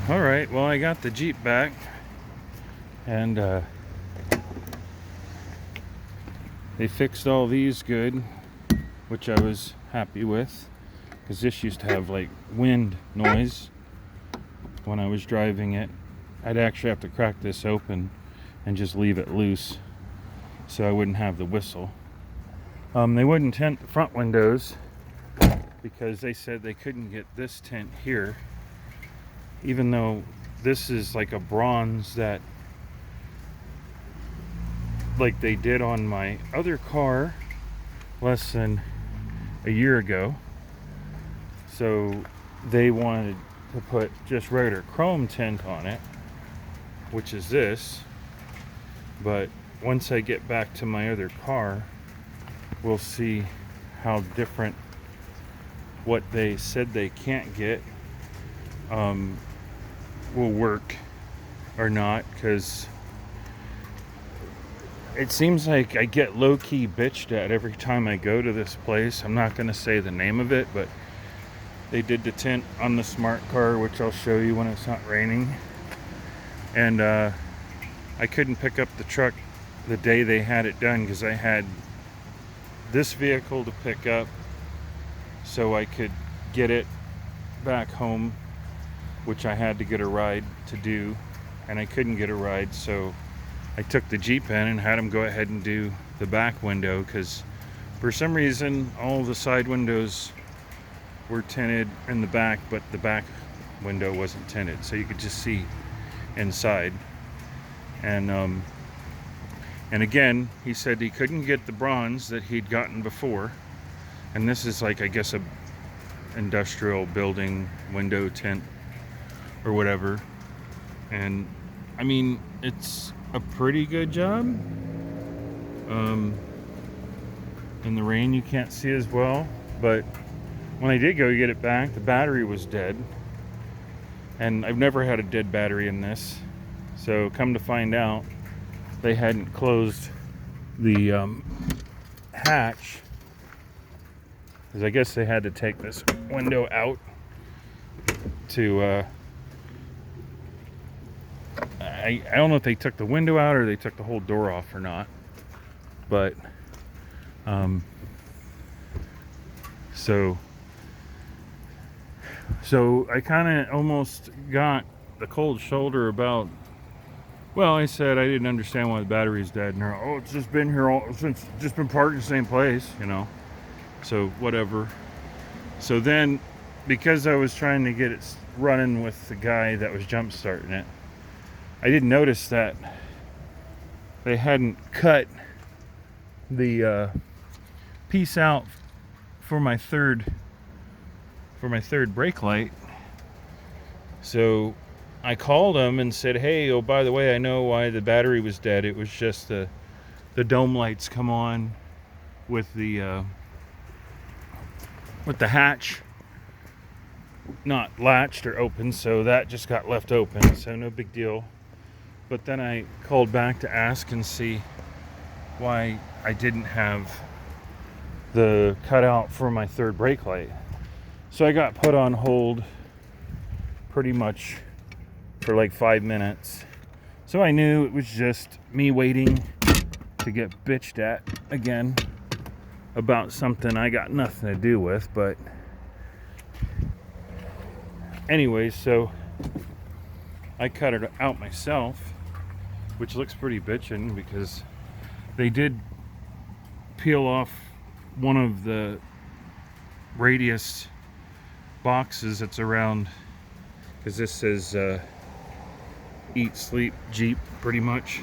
All right, well, I got the Jeep back, and they fixed all these good, which I was happy with, because this used to have like wind noise when I was driving it. I'd actually have to crack this open and just leave it loose so I wouldn't have the whistle. They wouldn't tint the front windows because they said they couldn't get this tint here, even though this is like a bronze that like they did on my other car less than a year ago. So they wanted to put just regular chrome tint on it, which is this. But once I get back to my other car, we'll see how different what they said they can't get will work or not, because it seems like I get low-key bitched at every time I go to this place. I'm not going to say the name of it, but they did the tint on the smart car, which I'll show you when it's not raining. And I couldn't pick up the truck the day they had it done because I had this vehicle to pick up so I could get it back home, which I had to get a ride to do, and I couldn't get a ride, so I took the Jeep in and had them go ahead and do the back window, because for some reason all the side windows were tinted in the back, but the back window wasn't tinted, so you could just see inside. And again, he said he couldn't get the bronze that he'd gotten before, and this is like, I guess, a industrial building window tint or whatever. And I mean, it's a pretty good job. In the rain you can't see as well, but when I did go get it back, the battery was dead, and I've never had a dead battery in this. So come to find out, they hadn't closed the hatch, because I guess they had to take this window out to I don't know if they took the window out or they took the whole door off or not, but so I kind of almost got the cold shoulder about, well, I said I didn't understand why the battery's dead, and they're, oh, it's just been here all since, just been parked in the same place, you know. So whatever. So then, because I was trying to get it running with the guy that was jump starting it, I didn't notice that they hadn't cut the piece out for my third brake light. So I called them and said, hey, oh, by the way, I know why the battery was dead. It was just the dome lights come on with the hatch not latched or open, so that just got left open, so no big deal. But then I called back to ask and see why I didn't have the cutout for my third brake light. So I got put on hold pretty much for like 5 minutes. So I knew it was just me waiting to get bitched at again about something I got nothing to do with. But anyways, so I cut it out myself, which looks pretty bitchin', because they did peel off one of the radius boxes that's around, because this says eat, sleep, Jeep, pretty much,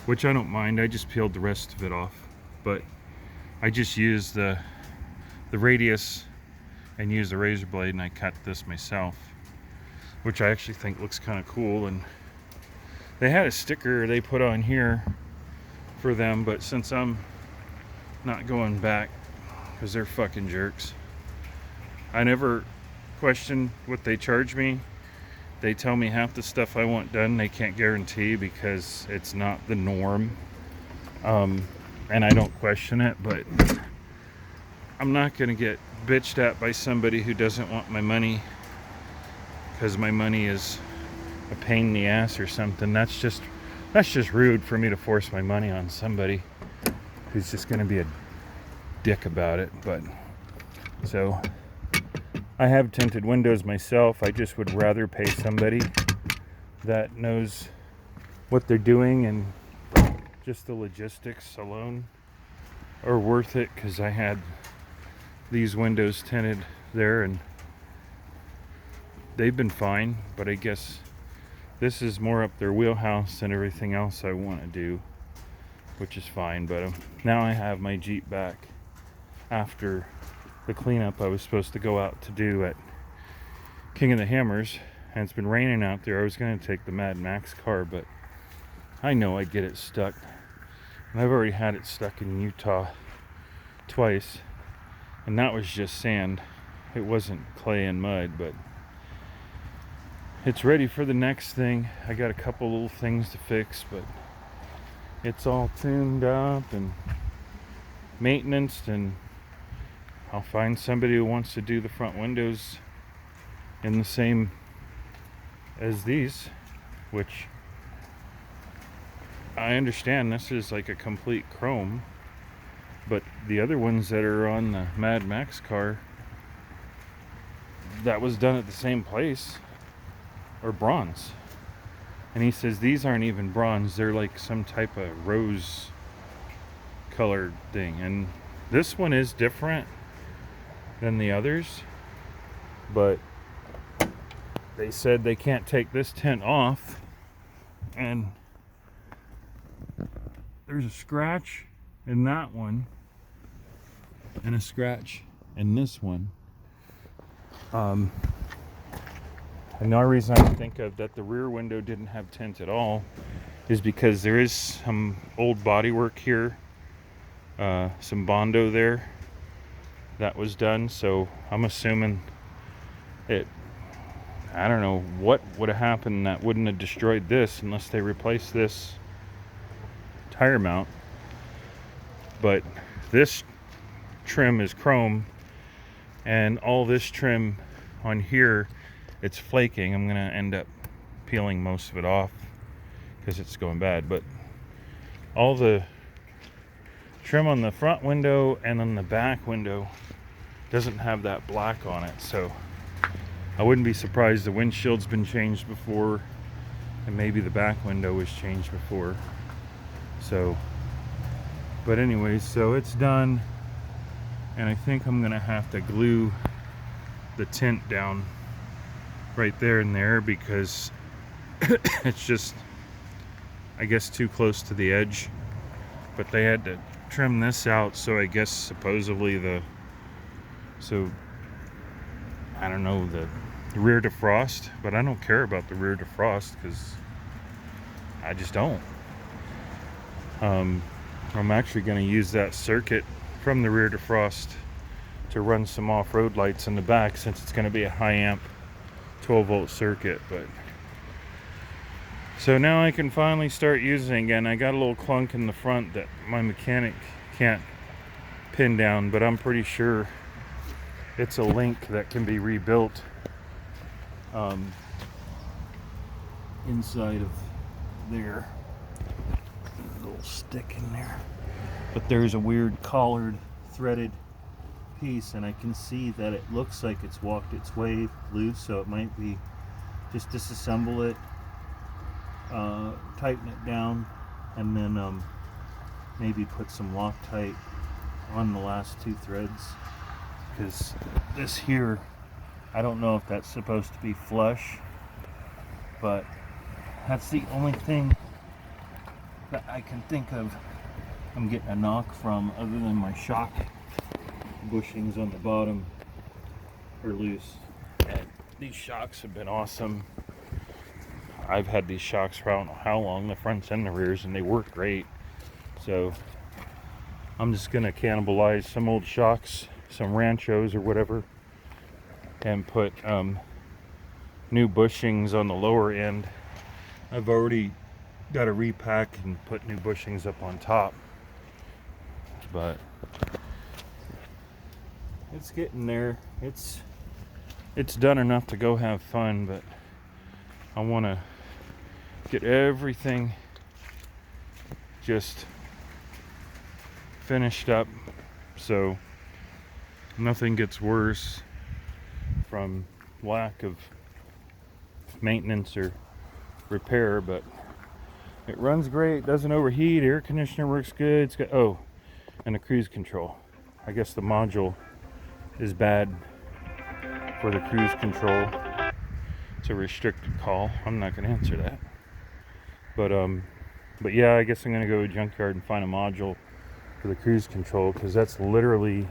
which I don't mind. I just peeled the rest of it off, but I just used the radius and used the razor blade, and I cut this myself, which I actually think looks kind of cool. And they had a sticker they put on here for them, but since I'm not going back because they're fucking jerks, I never question what they charge me. They tell me half the stuff I want done they can't guarantee because it's not the norm, and I don't question it. But I'm not going to get bitched at by somebody who doesn't want my money because my money is a pain in the ass or something. That's just rude for me to force my money on somebody who's just going to be a dick about it. But so I have tinted windows myself. I just would rather pay somebody that knows what they're doing, and just the logistics alone are worth it, because I had these windows tinted there and they've been fine, but I guess this is more up their wheelhouse than everything else I want to do, which is fine. But now I have my Jeep back after the cleanup I was supposed to go out to do at King of the Hammers, and it's been raining out there. I was going to take the Mad Max car, but I know I'd get it stuck, and I've already had it stuck in Utah twice, and that was just sand. It wasn't clay and mud, but it's ready for the next thing. I got a couple little things to fix, but it's all tuned up and maintenanced, and I'll find somebody who wants to do the front windows in the same as these, which I understand this is like a complete chrome, but the other ones that are on the Mad Max car, that was done at the same place, or bronze. And he says these aren't even bronze, they're like some type of rose colored thing. And this one is different than the others, but they said they can't take this tint off, and there's a scratch in that one and a scratch in this one. Another reason I can think of that the rear window didn't have tint at all is because there is some old bodywork here, some Bondo there that was done. So I'm assuming I don't know what would have happened that wouldn't have destroyed this unless they replaced this tire mount. But this trim is chrome, and all this trim on here, it's flaking. I'm gonna end up peeling most of it off because it's going bad, but all the trim on the front window and on the back window doesn't have that black on it. So I wouldn't be surprised the windshield's been changed before, and maybe the back window was changed before. So, but anyways, so it's done, and I think I'm gonna have to glue the tint down right there and there, because it's just, I guess, too close to the edge. But they had to trim this out, so I guess supposedly I don't know, the rear defrost, but I don't care about the rear defrost because I just don't. I'm actually going to use that circuit from the rear defrost to run some off-road lights in the back, since it's going to be a high amp 12-volt circuit. But so now I can finally start using again. I got a little clunk in the front that my mechanic can't pin down, but I'm pretty sure it's a link that can be rebuilt inside of there. There's a little stick in there, but there's a weird collared threaded piece, and I can see that it looks like it's walked its way loose, so it might be just disassemble it, tighten it down, and then maybe put some Loctite on the last two threads, because this here, I don't know if that's supposed to be flush, but that's the only thing that I can think of I'm getting a knock from, other than my shock bushings on the bottom are loose. And these shocks have been awesome. I've had these shocks for I don't know how long, the fronts and the rears, and they work great. So I'm just gonna cannibalize some old shocks, some Ranchos or whatever, and put new bushings on the lower end. I've already got to repack and put new bushings up on top, but it's getting there. It's it's done enough to go have fun, but I want to get everything just finished up so nothing gets worse from lack of maintenance or repair. But it runs great, doesn't overheat, air conditioner works good. It's got, oh, and a cruise control. I guess the module is bad for the cruise control. It's a restricted call. I'm not going to answer that. But yeah, I guess I'm going to go to a junkyard and find a module for the cruise control, because that's literally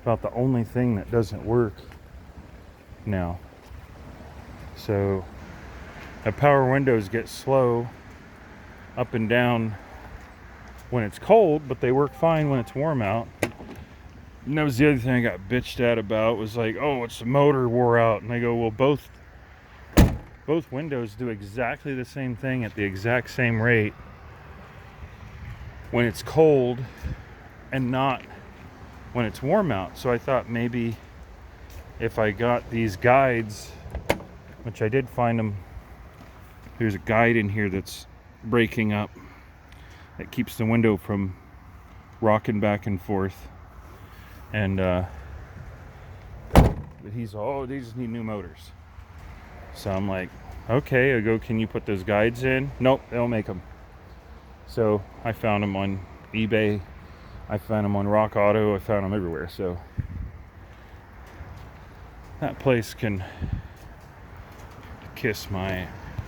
about the only thing that doesn't work now. So the power windows get slow up and down when it's cold, but they work fine when it's warm out. And that was the other thing I got bitched at about, was like, oh, it's the motor wore out. And I go, well, both windows do exactly the same thing at the exact same rate when it's cold and not when it's warm out. So I thought maybe if I got these guides, which I did find them, there's a guide in here that's breaking up that keeps the window from rocking back and forth. And but he's, oh, they just need new motors. So I'm like, okay. I go, can you put those guides in? Nope, they don't make them. So I found them on eBay, I found them on Rock Auto, I found them everywhere. So that place can kiss my